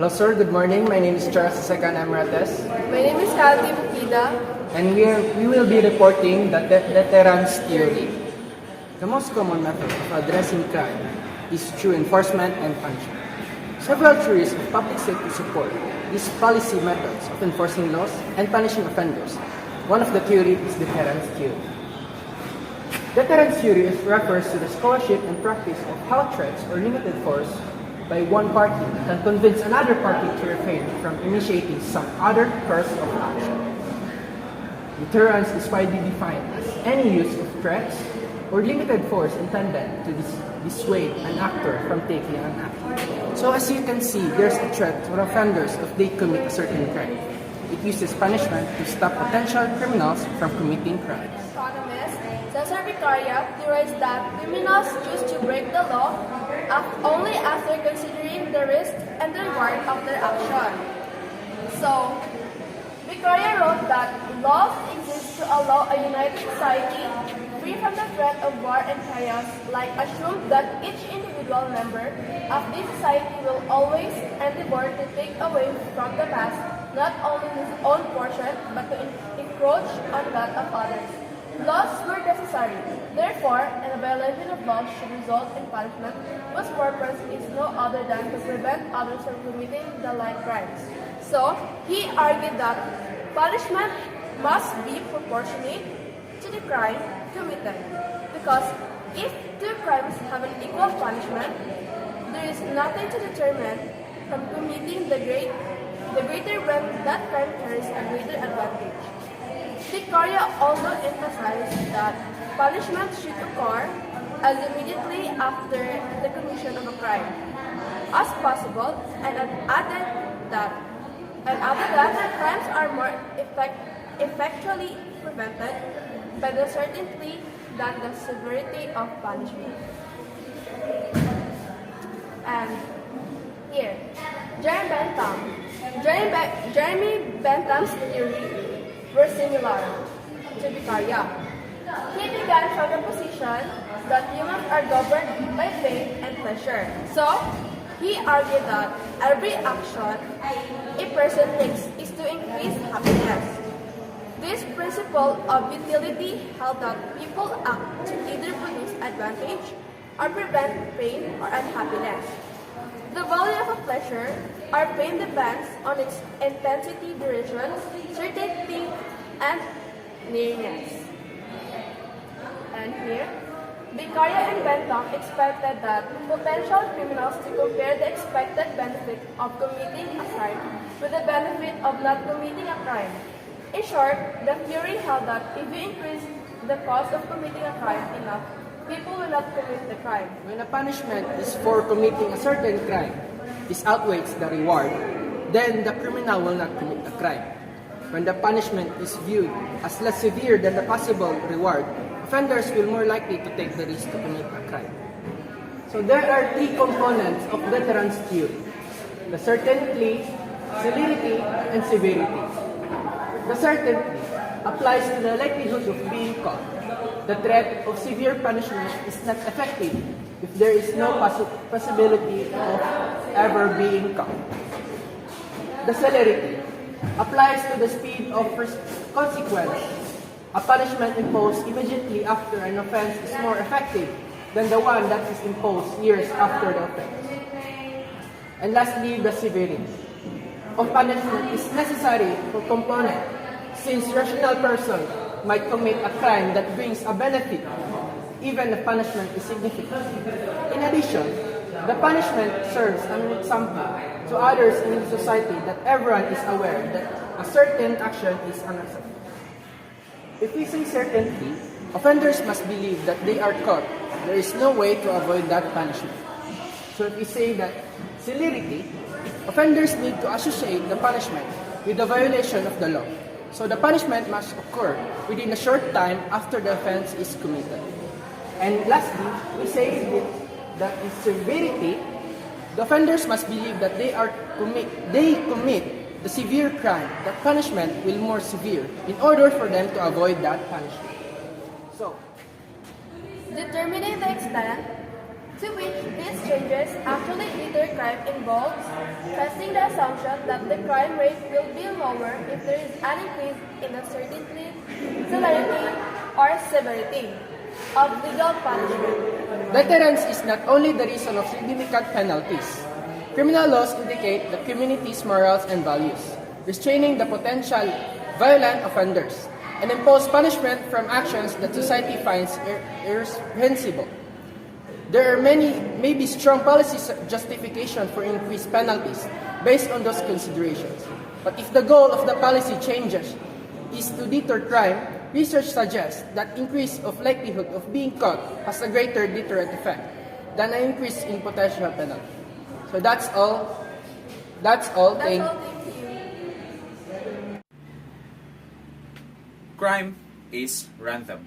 Hello sir, good morning. My name is Charles II Emeritus. My name is Kalti Bukida. And we will be reporting the deterrence theory. The most common method of addressing crime is through enforcement and punishment. Several theories of public safety support these policy methods of enforcing laws and punishing offenders. One of the theory is deterrence theory. Deterrence theory refers to the scholarship and practice of how threats or limited force by one party can convince another party to refrain from initiating some other course of action. Deterrence is widely defined as any use of threats or limited force intended to dissuade an actor from taking an action. So as you can see, there's a threat for offenders if they commit a certain crime. It uses punishment to stop potential criminals from committing crimes. Economist Cesar Vicaria theorized that criminals choose to break the law only after considering the risk and the reward of their action. So, Vicaria wrote that laws exist to allow a united society free from the threat of war and chaos, like assume that each individual member of this society will always endeavor to take away from the past not only his own portion but to encroach on that of others. Laws were necessary, therefore, and a violation of laws should result in punishment, whose purpose is no other than to prevent others from committing the like crimes. So, he argued that punishment must be proportionate to the crime committed, because if two crimes have an equal punishment, there is nothing to determine from committing the greater when that crime carries a greater advantage. Vicaria also emphasized that punishment should occur as immediately after the commission of a crime as possible, and added that crimes are more effectually prevented by the certainty than the severity of punishment. And here, Jeremy Bentham's theory were similar to Vicaria. He began from the position that humans are governed by pain and pleasure. So, he argued that every action a person takes is to increase happiness. This principle of utility held that people act to either produce advantage or prevent pain or unhappiness. The value of a pleasure or pain depends on its intensity, duration, certainty, and nearness. And here, Vicaria and Bentham expected that potential criminals to compare the expected benefit of committing a crime with the benefit of not committing a crime. In short, the theory held that if you increase the cost of committing a crime enough, people will not commit the crime. When a punishment is for committing a certain crime, this outweighs the reward, then the criminal will not commit a crime. When the punishment is viewed as less severe than the possible reward, offenders will more likely to take the risk to commit a crime. So there are three components of deterrence theory: the certainty, celerity, and severity. The certainty applies to the likelihood of being caught. The threat of severe punishment is not effective if there is no possibility of ever being caught. The celerity applies to the speed of consequence. A punishment imposed immediately after an offense is more effective than the one that is imposed years after the offense. And lastly, the severity of punishment is necessary for component, since rational person might commit a crime that brings a benefit, even if punishment is significant. In addition, the punishment serves as an example to others in society that everyone is aware that a certain action is unacceptable. If we say certainty, offenders must believe that they are caught. There is no way to avoid that punishment. So if we say that celerity, offenders need to associate the punishment with the violation of the law. So the punishment must occur within a short time after the offense is committed. And lastly, we say that in severity, the offenders must believe that they commit the severe crime, that punishment will more severe in order for them to avoid that punishment. So, determining the extent to which these changes actually deter crime involves testing the assumption that the crime rate will be lower if there is an increase in the certainty, celerity, or severity of legal punishment. Deterrence is not only the reason of significant penalties. Criminal laws indicate the community's morals and values, restraining the potential violent offenders, and impose punishment from actions that society finds irreprehensible. There are maybe strong policy justification for increased penalties based on those considerations. But if the goal of the policy changes is to deter crime, research suggests that increase of likelihood of being caught has a greater deterrent effect than an increase in potential penalty. So that's all. Thank Thank you. Crime is random.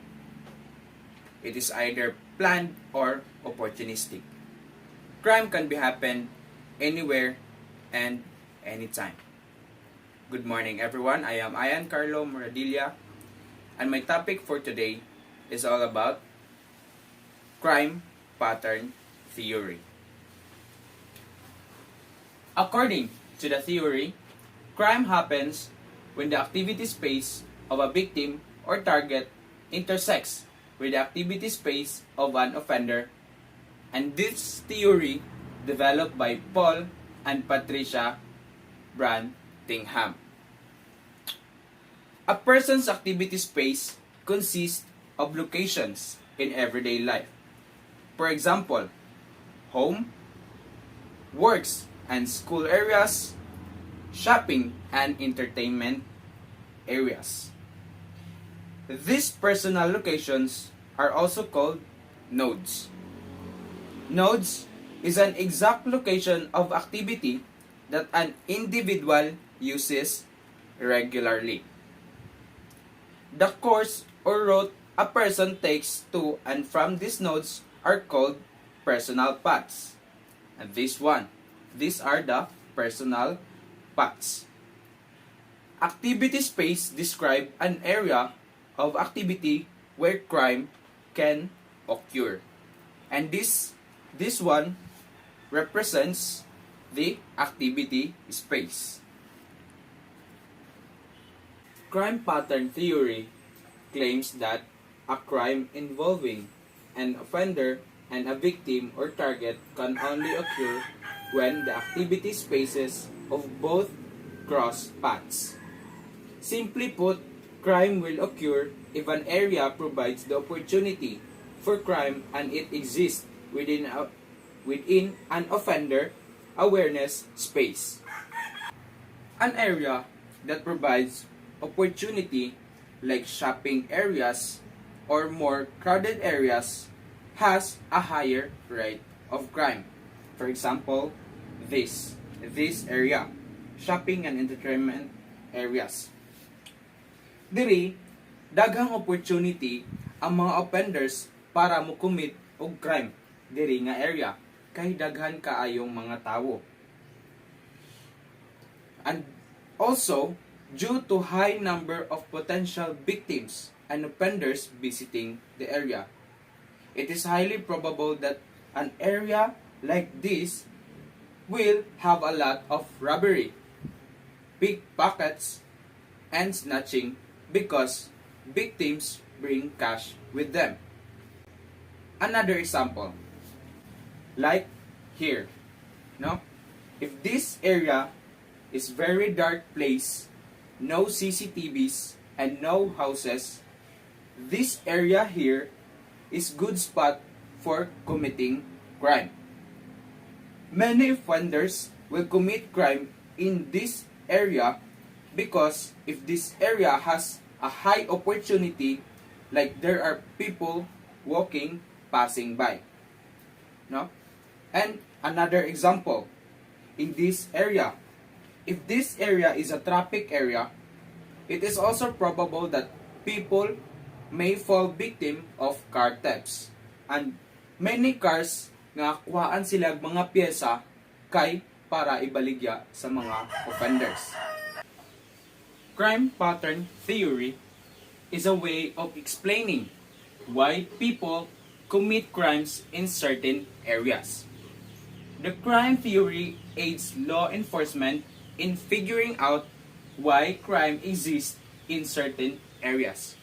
It is either planned or opportunistic. Crime can be happen anywhere and anytime. Good morning everyone, I am Ian Carlo Moradilla and my topic for today is all about crime pattern theory. According to the theory, crime happens when the activity space of a victim or target intersects with the activity space of an offender, and this theory developed by Paul and Patricia Brantingham. A person's activity space consists of locations in everyday life. For example, home, works and school areas, shopping and entertainment areas. These personal locations are also called nodes. Nodes is an exact location of activity that an individual uses regularly. The course or route a person takes to and from these nodes are called personal paths. And these are the personal paths. Activity space describe an area of activity where crime can occur. And this one represents the activity space. Crime pattern theory claims that a crime involving an offender and a victim or target can only occur when the activity spaces of both cross paths. Simply put, crime will occur if an area provides the opportunity for crime and it exists within an offender awareness space. An area that provides opportunity like shopping areas or more crowded areas has a higher rate of crime. For example, this area, shopping and entertainment areas. Diri, daghang opportunity ang mga offenders para mo commit og crime diri nga area kay daghan kaayong mga tawo. And also, due to high number of potential victims and offenders visiting the area, it is highly probable that an area like this will have a lot of robbery, pickpockets, and snatching because victims bring cash with them. Another example, like here, no? If this area is very dark place, no CCTVs and no houses, this area here is good spot for committing crime. Many offenders will commit crime in this area because if this area has a high opportunity, like there are people walking, passing by. No? And another example, in this area, if this area is a traffic area, it is also probable that people may fall victim of car thefts. And many cars nga kuhaan sila mga pyesa kay para ibaligya sa mga offenders. Crime pattern theory is a way of explaining why people commit crimes in certain areas. The crime theory aids law enforcement in figuring out why crime exists in certain areas.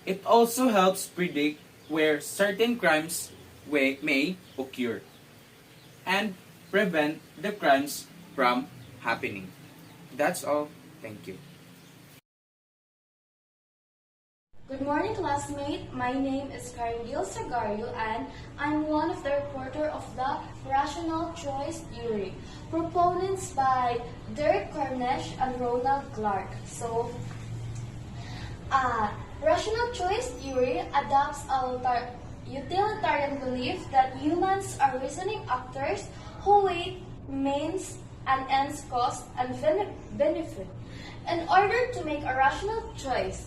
It also helps predict where certain crimes may occur and prevent the crimes from happening. That's all. Thank you. Good morning, classmate. My name is Carindil Sagario, and I'm one of the reporter of the Rational Choice Theory, proponents by Derek Carnesh and Ronald Clark. Rational choice theory adopts a utilitarian belief that humans are reasoning actors who weigh means and ends, cost and benefit in order to make a rational choice.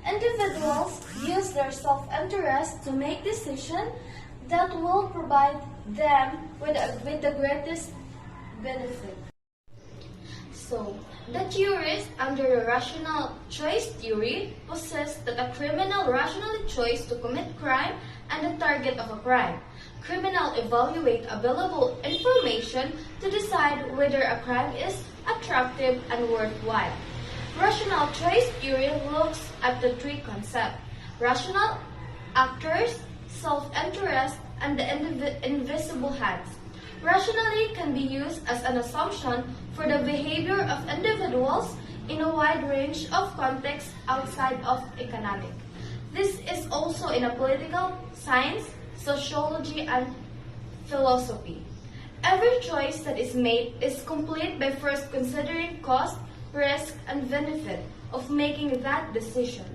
Individuals use their self-interest to make decisions that will provide them with the greatest benefit. So, the theorists under the rational choice theory possess that a criminal rationally chooses to commit crime and the target of a crime. Criminals evaluate available information to decide whether a crime is attractive and worthwhile. Rational choice theory looks at the three concepts: rational actors, self-interest, and the invisible hands. Rationally can be used as an assumption for the behavior of individuals in a wide range of contexts outside of economic. This is also in a political science, sociology, and philosophy. Every choice that is made is complete by first considering cost, risk, and benefit of making that decision.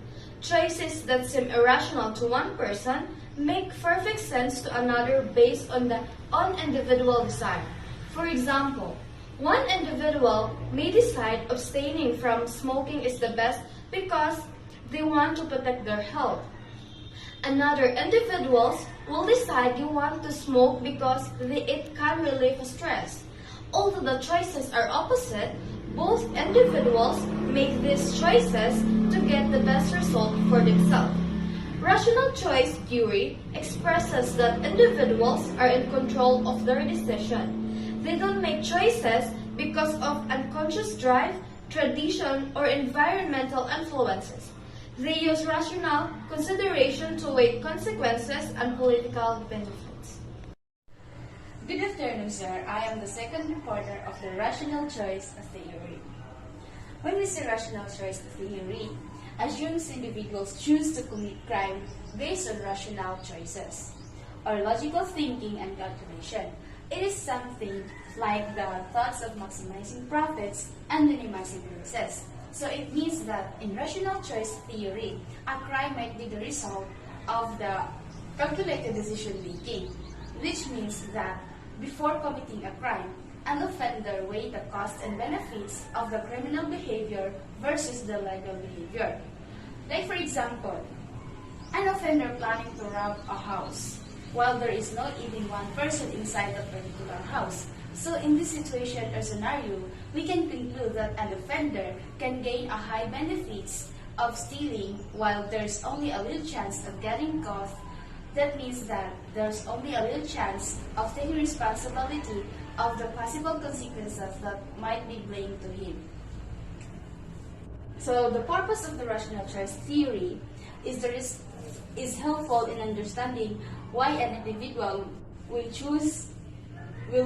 Choices that seem irrational to one person make perfect sense to another based on individual desire. For example, one individual may decide abstaining from smoking is the best because they want to protect their health. Another individuals will decide they want to smoke because it can relieve stress. Although the choices are opposite, both individuals make these choices to get the best result for themselves. Rational choice theory expresses that individuals are in control of their decision. They don't make choices because of unconscious drive, tradition, or environmental influences. They use rational consideration to weigh consequences and political benefits. Good afternoon, sir. I am the second reporter of the Rational Choice Theory. When we say rational choice theory, assumes individuals choose to commit crime based on rational choices or logical thinking and calculation. It is something like the thoughts of maximizing profits and minimizing losses. So it means that in rational choice theory, a crime might be the result of the calculated decision making, which means that before committing a crime, an offender weighs the costs and benefits of the criminal behavior versus the legal behavior. Like for example, an offender planning to rob a house, while there is not even one person inside the particular house. So in this situation or scenario, we can conclude that an offender can gain a high benefits of stealing while there's only a little chance of getting caught. That means that there's only a little chance of taking responsibility of the possible consequences that might be blamed to him. So the purpose of the rational choice theory is helpful in understanding why an individual will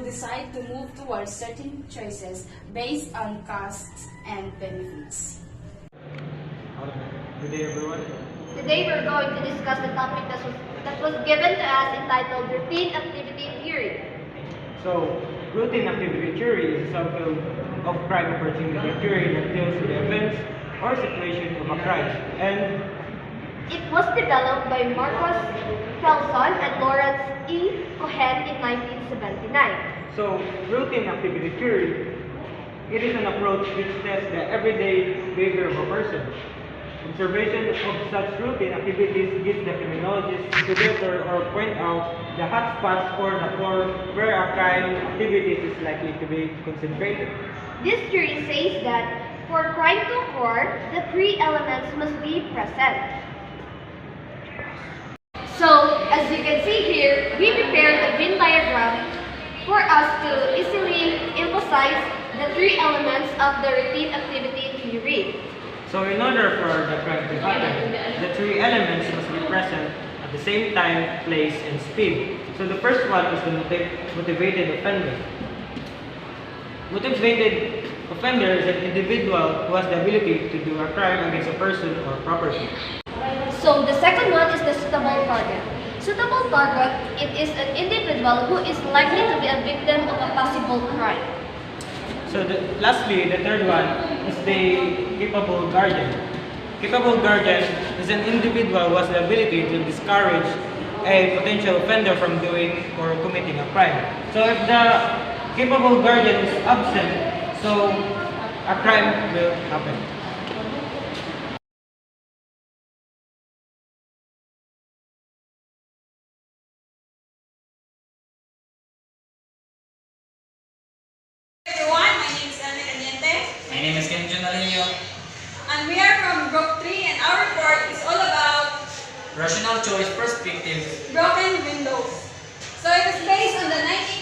decide to move towards certain choices based on costs and benefits. Good day, everyone. Today we're going to discuss the topic that was given to us entitled Routine Activity Theory. So, routine activity theory is a subfield of crime opportunity theory that deals with the events or situation of a crime. And It was developed by Marcus Felson and Lawrence E. Cohen in 1979. so, routine activity theory, it is an approach which tests the everyday behavior of a person. Observation of such routine activities gives the criminologist to deter or point out the hotspots or the core where a crime activities is likely to be concentrated. This theory says that for crime to occur, the three elements must be present. So, as you can see here, we prepared a Venn diagram for us to easily emphasize the three elements of the routine activity theory. So in order for the crime to happen, the three elements must be present at the same time, place, and speed. So the first one is the motivated offender. Motivated offender is an individual who has the ability to do a crime against a person or property. So the second one is the suitable target. Suitable target, it is an individual who is likely to be a victim of a possible crime. So lastly, the third one is the capable guardian. Capable guardian is an individual who has the ability to discourage a potential offender from doing or committing a crime. So if the capable guardian is absent, so a crime will happen. Everyone, my name is Elmi Caliente, My name is Kenjo Nalinyo. and we are from Group 3, and our report is all about Rational choice perspective. broken windows. So it is based on the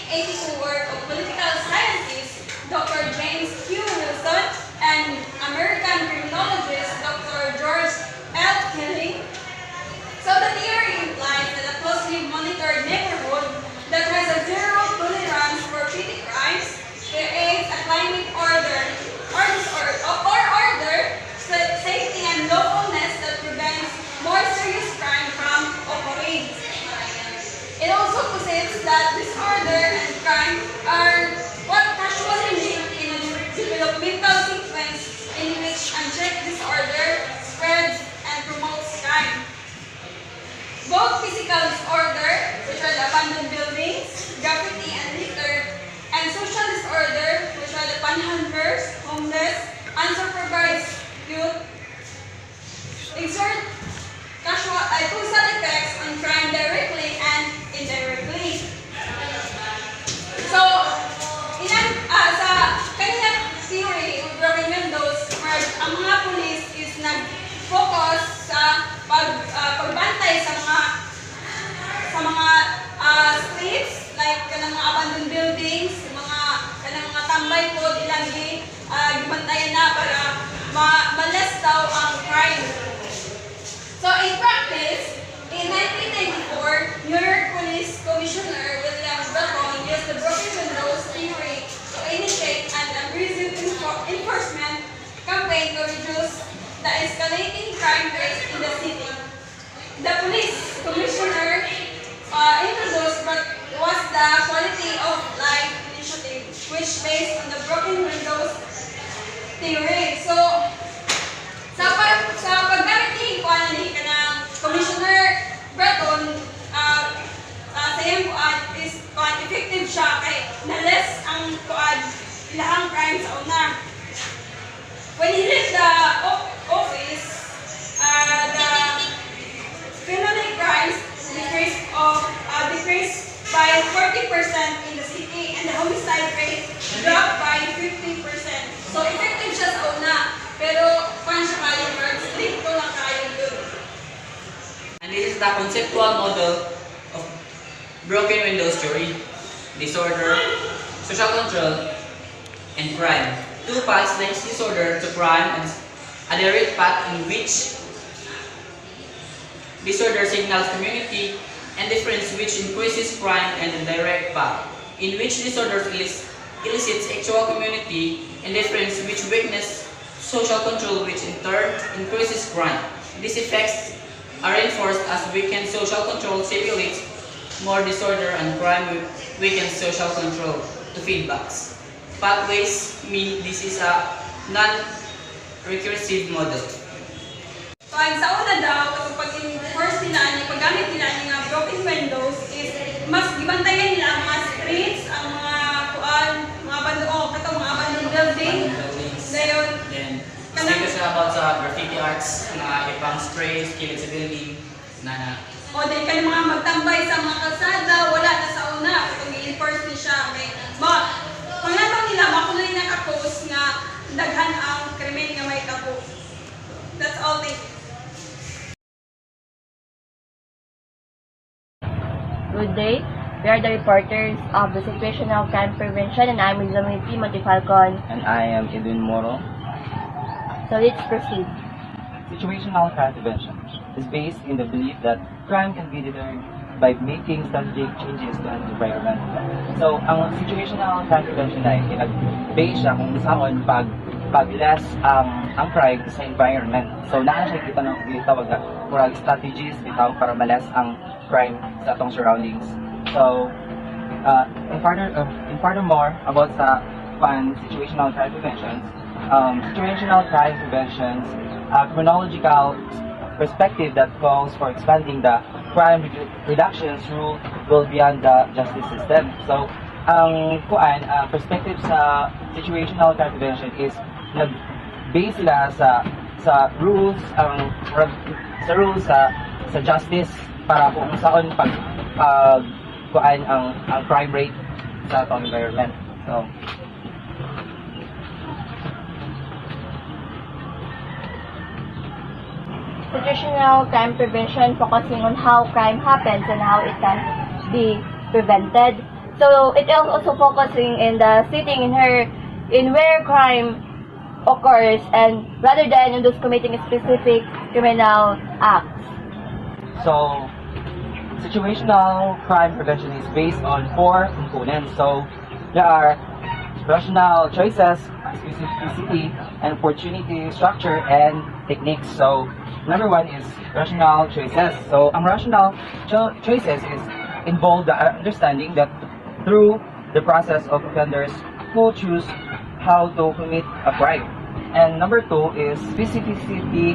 1982 work of political scientist Dr. James Q. Wilson and American criminologist Dr. George L. Kelly. So the theory implies that a closely monitored neighborhood that has a zero tolerance for petty crimes creates a climate order, safety and lawfulness that prevents more serious crime from occurring. It also posits that disorder and crime are what casually linked in a developmental sequence in which unchecked disorder spreads and promotes crime. Both physical disorder, which are the abandoned buildings, graffiti and litter, and social disorder, which are the panhandlers, homeless, unsupervised youth, exert causal effects on crime directly and indirectly. So, sa kanilang theory of broken windows, where ang mga pulis is nag-focus sa pagbantay sa mga streets, like kanang mga abandoned buildings, kanang mga tambay po, ilang gibantayan na para ma-less daw ang crime. So in practice, in 1994, New York Police Commissioner William Bacon used the broken windows theory to initiate an aggressive enforcement campaign to reduce the escalating crime rate in the city. The police commissioner introduced what was the quality of life initiative, which based on the broken windows theory. So, sa paggamit ni kanang Commissioner Breton, sa iyang is effective siya kay na-less ang ilahang crime sa una. When he left the office, the felony crimes decreased by 40% in the city, and the homicide rate dropped by 50%. So effective siya sa una, pero kung siya kayo words, stricto lang kayo yun. And this is the conceptual model of broken windows theory, disorder, social control, and crime. Two paths links disorder to crime, and a direct path in which disorder signals community, and difference which increases crime, and a direct path in which disorder elicits actual community, and difference which weakness social control, which in turn increases crime. These effects are reinforced as weakened social control stimulates more disorder, and crime weakens social control to feedbacks. Pathways mean this is a non-recursive model. So, ang sa una daw, pag-enforce nila, paggamit nila ng mga broken windows is mas gibantayan nila ang mga streets, ang mga abandoned building. Dayon, Then, speak siya about sa graffiti arts, mga ipang sprays, kilid sa building, na o dahil ka mga magtambay sa mga kalsada, wala na sa una, kung i-enforce niya siya. Okay. Pangatong nila, makuloy na kapos nga daghan ang krimen nga may kapos. That's all, thank you. good day. We are the reporters of the Situational Crime Prevention, and I'm Examinee Montefalcon. And I am Edwin Moro. So let's proceed. Situational crime prevention is based in the belief that crime can be deterred by making strategic changes to an environment. So, ang situational crime prevention ay nag-base siya kung saan pag-less ang crime sa environment. So, naan siya kita ng gitawag na murag strategies bitaw para maless ang crime sa atong surroundings. So, in furthermore about sa situational crime prevention, situational crime preventions, chronological perspective that calls for expanding the crime reductions rule well beyond the justice system. So, ang perspective sa situational crime prevention is nag-base sila sa rules sa justice para kung saan ang crime rate sa atong environment. So, Situational crime prevention focusing on how crime happens and how it can be prevented. So it is also focusing in the sitting in where crime occurs and rather than in those committing specific criminal acts. So, situational crime prevention is based on 4 components. So, there are rational choices, specificity, and opportunity, structure, and techniques. So, number 1 is rational choices. So, ang rational choices is involve the understanding that through the process of offenders who choose how to commit a crime. And number 2 is specificity,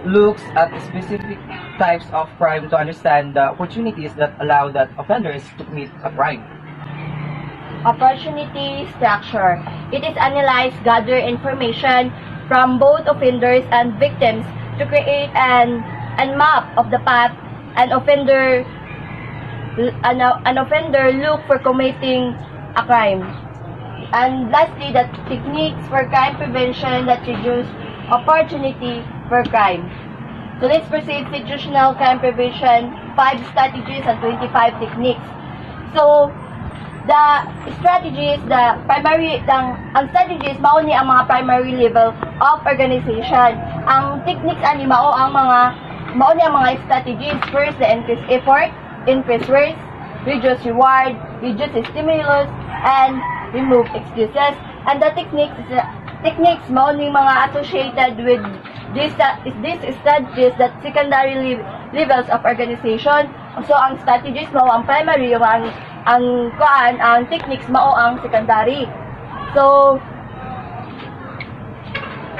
looks at specific types of crime to understand the opportunities that allow that offenders to commit a crime. Opportunity structure. It is analyze, gather information from both offenders and victims to create an map of the path an offender look for committing a crime. And lastly, the techniques for crime prevention that reduce opportunity for crime. So let's proceed. Situational crime prevention, 5 strategies and 25 techniques. So the strategies, ang strategies mao ni ang mga primary level of organization. Ang techniques ani mao ni ang mga strategies. First, the increase effort, increase risk, reduce reward, reduce stimulus, and remove excuses. And the techniques mao ni mga associated with these strategies that secondary levels of organization. So ang strategies mao ang primary, ang techniques mao ang secondary. So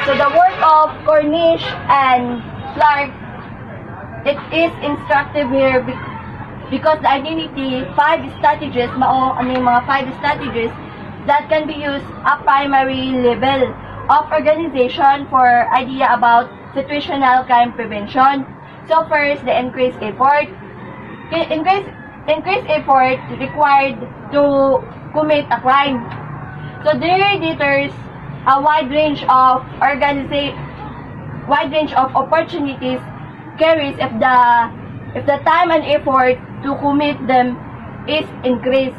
the work of Cornish and Clark, it is instructive here because the identity 5 strategies mao ano yung mga 5 strategies that can be used at primary level of organization for idea about situational crime prevention. So first, the increased effort. Increased effort required to commit a crime. So there deters a wide range of opportunities carries if the time and effort to commit them is increased.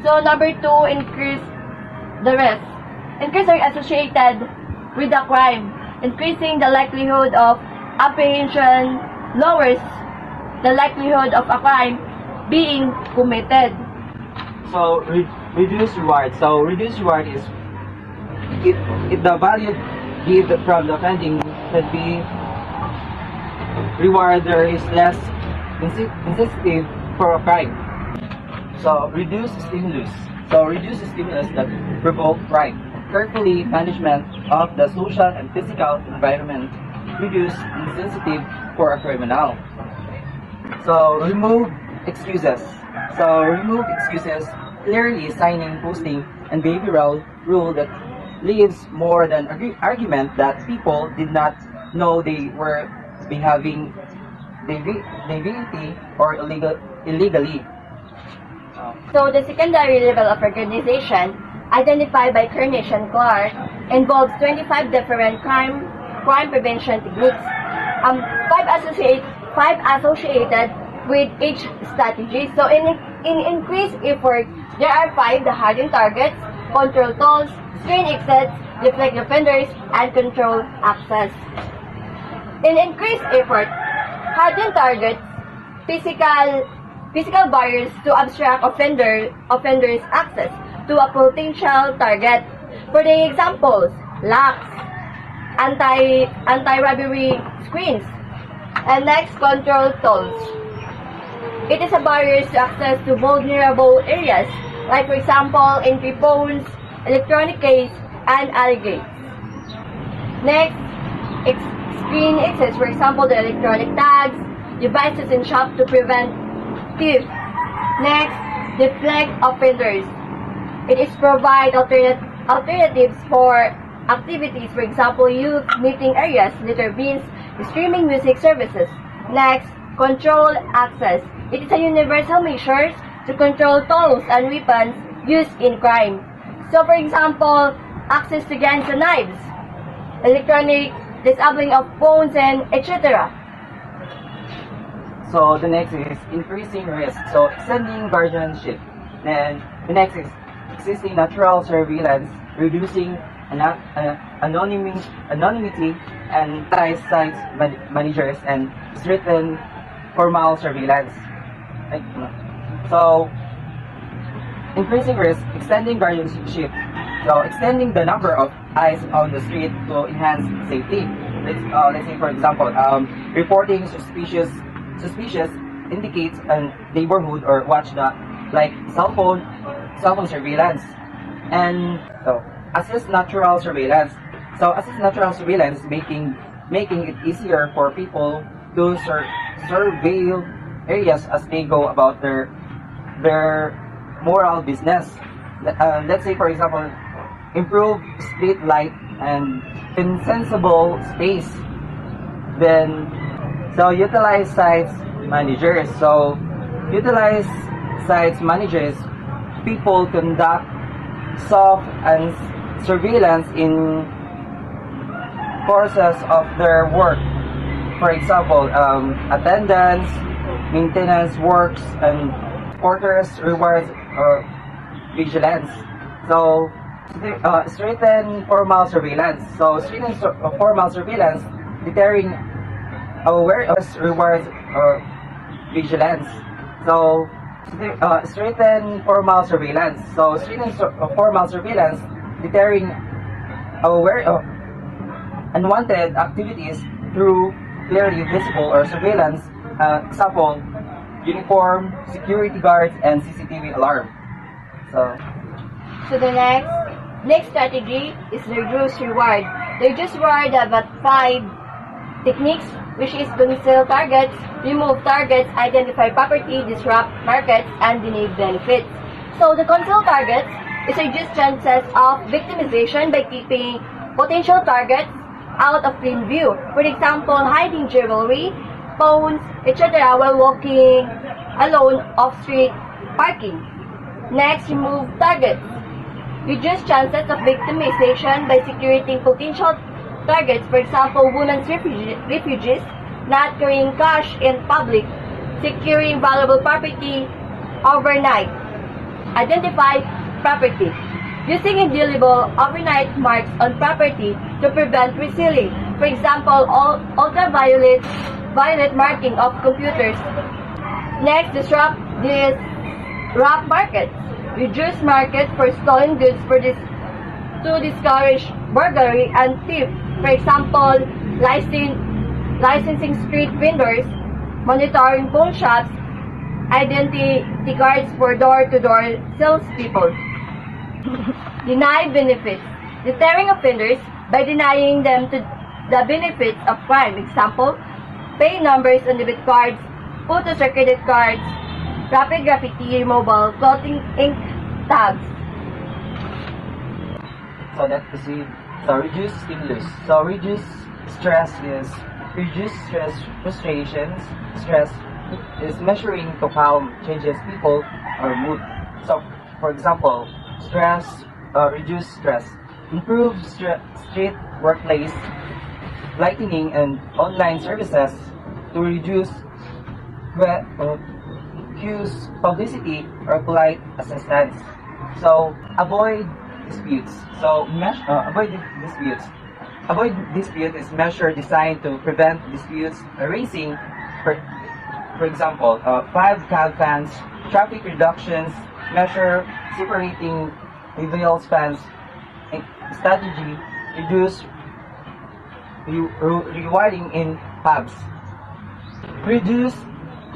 So number 2, increase the risk. Increase are associated with the crime. Increasing the likelihood of apprehension lowers the likelihood of a crime being committed. So, reduce reward. So, reduce reward is if the value given from the offending can be reward, there is less incentive for a crime. So, reduce stimulus. So, reduce stimulus that provoke crime. Carefully management of the social and physical environment reduce incentive for a criminal. So, remove excuses. So, remove excuses, clearly signing, posting, and behavioral rule that leaves more than argument that people did not know they were behaving naivety or illegally. So the secondary level of organization, identified by Cornish and Clark, involves 25 different crime prevention techniques. 5 associated with each strategy. So in increased effort, there are 5: the hardened targets, control tolls, screen exits, deflect offenders, and control access. In increased effort, hardened targets, physical barriers to obstruct offenders' access to a potential target. For the examples, locks, anti-robbery screens, and next, control tolls. It is a barrier to access to vulnerable areas, like for example, entry phones, electronic keys, and alley gates. Next, screen access, for example, the electronic tags, devices in shop to prevent theft. Next, deflect offenders. It is provide alternatives for activities, for example, youth meeting areas, litter bins, streaming music services. Next, control access. It is a universal measure to control tools and weapons used in crime. So, for example, access to guns and knives, electronic disabling of phones, and etc. So the next is increasing risk. So extending guardianship. Then the next is existing natural surveillance, reducing anonymity and site managers, and strengthen formal surveillance. So increasing risk, extending guardianship. So extending the number of eyes on the street to enhance safety. Let's say for example, reporting suspicious indicates a neighborhood or watchdog, like cell phone surveillance. And so assess natural surveillance. So assess natural surveillance, making it easier for people to surveil areas as they go about their moral business. Let's say for example, improve street light and insensible space. Then so utilize sites managers. So utilize sites managers. People conduct soft and surveillance in courses of their work. For example, attendance, maintenance works, and quarters rewards vigilance. So strengthen formal surveillance. So strengthen formal surveillance, deterring awareness rewards vigilance. So strengthen formal surveillance. So strengthen formal surveillance, deterring unwanted activities through clearly visible or surveillance. Example, uniform, security guards, and CCTV alarm. So the next strategy is the reduce reward. The reduce reward have 5 techniques, which is conceal targets, remove targets, identify property, disrupt markets, and deny benefits. So the conceal targets is reduce chances of victimization by keeping potential targets out of plain view. For example, hiding jewelry, phones, etc. while walking alone off-street parking. Next, remove targets. Reduce chances of victimization by securing potential targets, for example, women's refugees, not carrying cash in public, securing valuable property overnight. Identify property. Using indelible overnight marks on property to prevent reselling. For example, ultraviolet marking of computers. Next, disrupt markets. Reduce market for stolen goods to discourage burglary and theft. For example, licensing street vendors, monitoring phone shops, identity cards for door-to-door salespeople. Deny benefits. Deterring offenders by denying them the benefits of crime. Example, pay numbers on debit cards, photos or credit cards, rapid graffiti removal, clothing ink tags. So that is it. So reduce stimulus. So reduce stress is reduce stress, frustrations. Stress is measuring to calm changes people or mood. So for example, reduce stress, improve street workplace, lightning and online services to reduce cues publicity or polite assistance. So avoid disputes. Avoid disputes. Avoid dispute is measure designed to prevent disputes arising. For example, 5 cab fans, traffic reductions, measure separating wheel spans, strategy, reduce rewarding in pubs. Reduce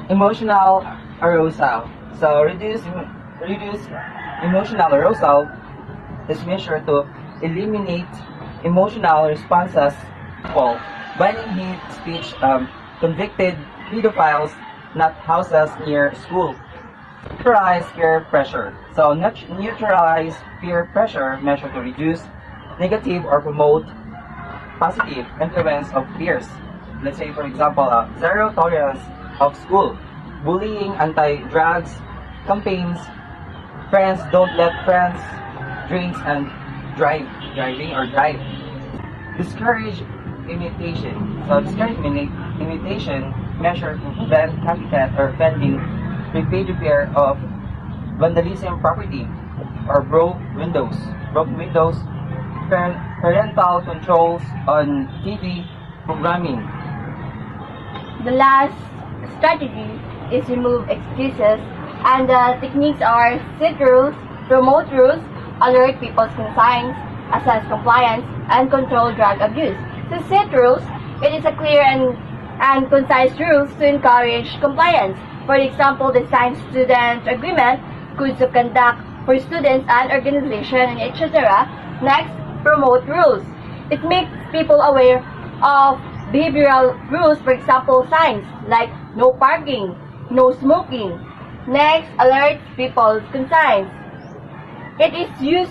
emotional arousal. So reduce emotional arousal is measured to eliminate emotional responses. Banning hate speech, convicted pedophiles, not houses near school. Neutralize peer pressure. So neutralize peer pressure measure to reduce negative or promote positive influence of peers. Let's say, for example, zero tolerance of school, bullying, anti-drugs campaigns, friends don't let friends drinks and driving or drive. Discourage imitation. So discourage imitation measure to prevent copycat or offending behavior of vandalism property or broke windows, parental controls on TV programming. The last strategy is remove excuses, and the techniques are set rules, promote rules, alert people's conscience, assess compliance, and control drug abuse. To set rules, it is a clear and concise rules to encourage compliance. For example, the signed student agreement, codes of conduct for students and organization, and etc. Next, promote rules. It makes people aware of behavioral rules, for example, signs like no parking, no smoking. Next, alert people's conscience. It is use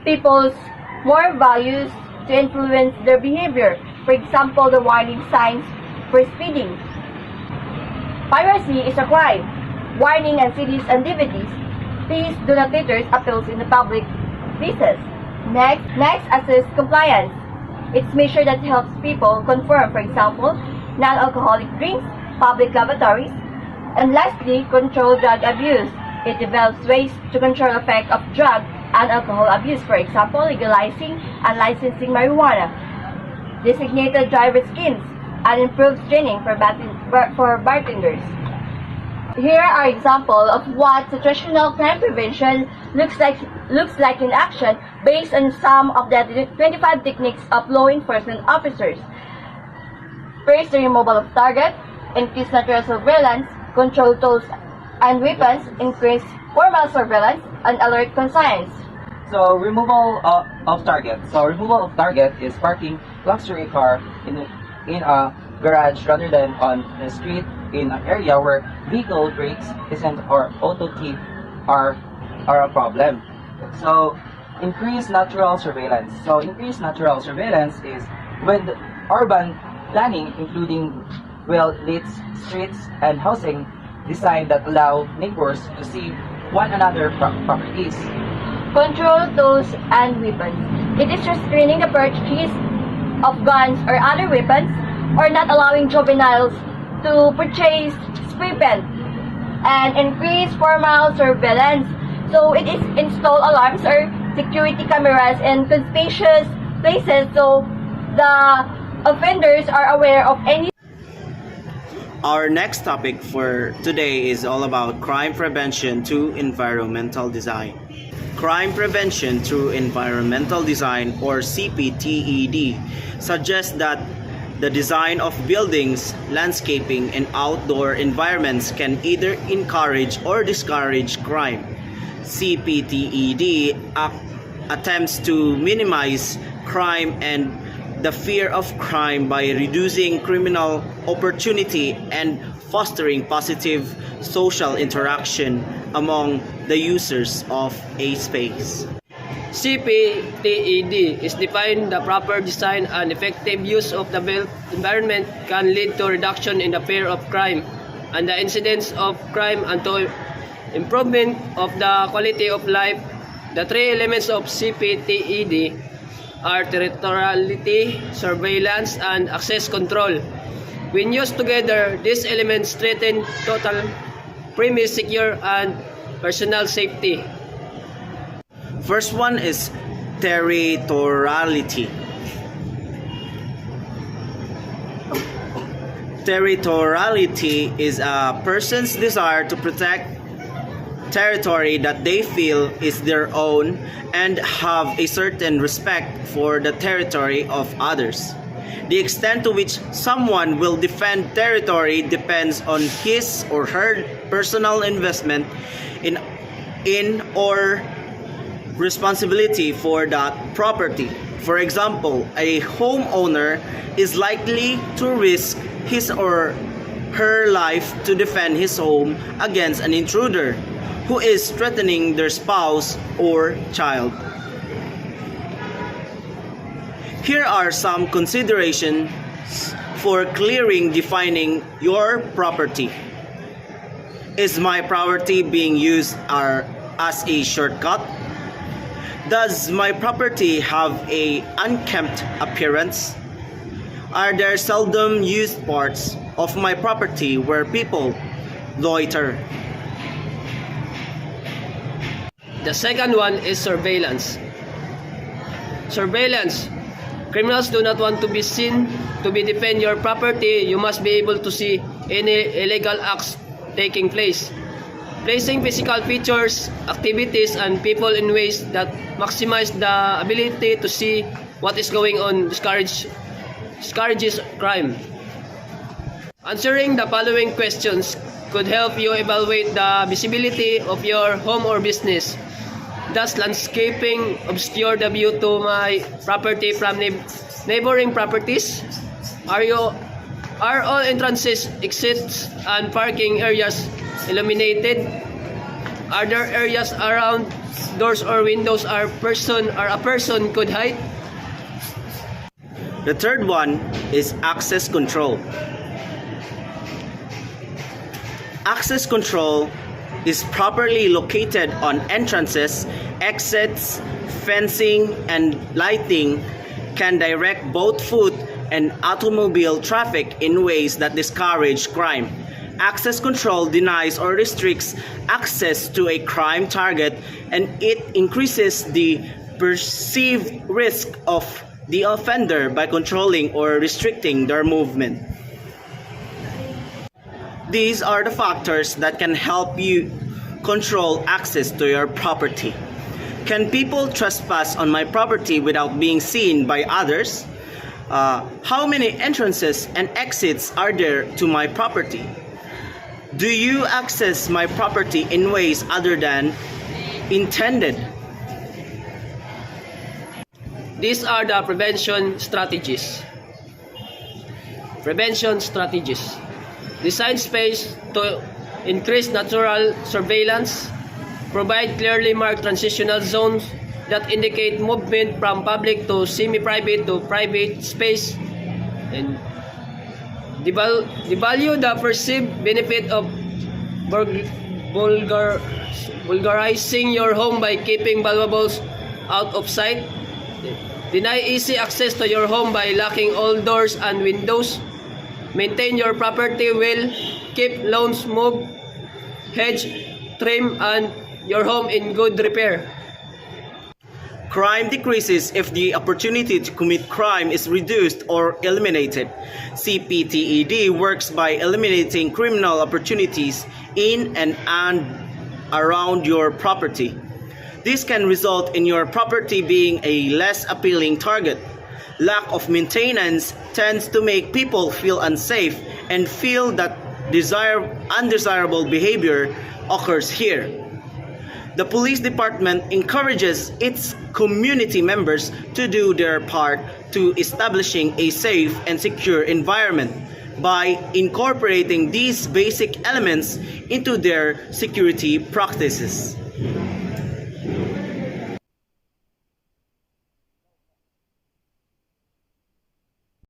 people's moral values to influence their behavior. For example, the warning signs for speeding. Piracy is a crime. Warning and CDs and DVDs. Please do not litter appeals in the public places. Next, assess compliance. It's measure that helps people conform, for example, non-alcoholic drinks, public lavatories. And lastly, control drug abuse. It develops ways to control the effect of drug and alcohol abuse, for example, legalizing and licensing marijuana, designated driver schemes, and improved training for bartenders. Here are examples of what situational crime prevention looks like in action based on some of the 25 techniques of law enforcement officers. First, the removal of target, increase natural surveillance, control tools and weapons, increase formal surveillance, and alert conscience. So removal of target. So removal of target is parking luxury car in a garage rather than on the street in an area where vehicle brakes isn't or auto thief are a problem. So increase natural surveillance. So increase natural surveillance is when the urban planning, including well-lit streets and housing design that allow neighbors to see one another properties. Control tools and weapons. It is restraining the purchase of guns or other weapons, or not allowing juveniles to purchase weapons. And increase formal surveillance. So it is install alarms or security cameras in conspicuous places so the offenders are aware of any. Our next topic for today is all about crime prevention through environmental design. Crime prevention through environmental design, or CPTED, suggests that the design of buildings, landscaping, and outdoor environments can either encourage or discourage crime. CPTED attempts to minimize crime and the fear of crime by reducing criminal opportunity and fostering positive social interaction among the users of a space. CPTED is defined the proper design and effective use of the built environment can lead to reduction in the fear of crime and the incidence of crime and to improvement of the quality of life. The three elements of CPTED are territoriality, surveillance, and access control. When used together, these elements strengthen total premise, secure, and personal safety. First one is territoriality. Territoriality is a person's desire to protect territory that they feel is their own and have a certain respect for the territory of others. The extent to which someone will defend territory depends on his or her personal investment in or responsibility for that property. For example, a homeowner is likely to risk his or her life to defend his home against an intruder who is threatening their spouse or child. Here are some considerations for clearing defining your property. Is my property being used as a shortcut? Does my property have a unkempt appearance? Are there seldom used parts of my property where people loiter? The second one is surveillance. Surveillance. Criminals do not want to be seen to defend your property. You must be able to see any illegal acts taking place. Placing physical features, activities, and people in ways that maximize the ability to see what is going on discourages crime. Answering the following questions could help you evaluate the visibility of your home or business. Does landscaping obscure the view to my property from neighboring properties? Are all entrances, exits, and parking areas illuminated? Are there areas around doors or windows a person could hide? The third one is access control. Access control is properly located on entrances, exits, fencing, and lighting can direct both foot and automobile traffic in ways that discourage crime. Access control denies or restricts access to a crime target, and it increases the perceived risk of the offender by controlling or restricting their movement. These are the factors that can help you control access to your property. Can people trespass on my property without being seen by others? How many entrances and exits are there to my property? Do you access my property in ways other than intended? These are the prevention strategies. Prevention strategies. Design space to increase natural surveillance. Provide clearly marked transitional zones that indicate movement from public to semi-private to private space. And devalue the perceived benefit of vulgarizing your home by keeping valuables out of sight. Deny easy access to your home by locking all doors and windows. Maintain your property well. Keep lawns mowed, hedge, trim, and your home in good repair. Crime decreases if the opportunity to commit crime is reduced or eliminated. CPTED works by eliminating criminal opportunities in and around your property. This can result in your property being a less appealing target. Lack of maintenance tends to make people feel unsafe and feel that undesirable behavior occurs here. The police department encourages its community members to do their part to establishing a safe and secure environment by incorporating these basic elements into their security practices.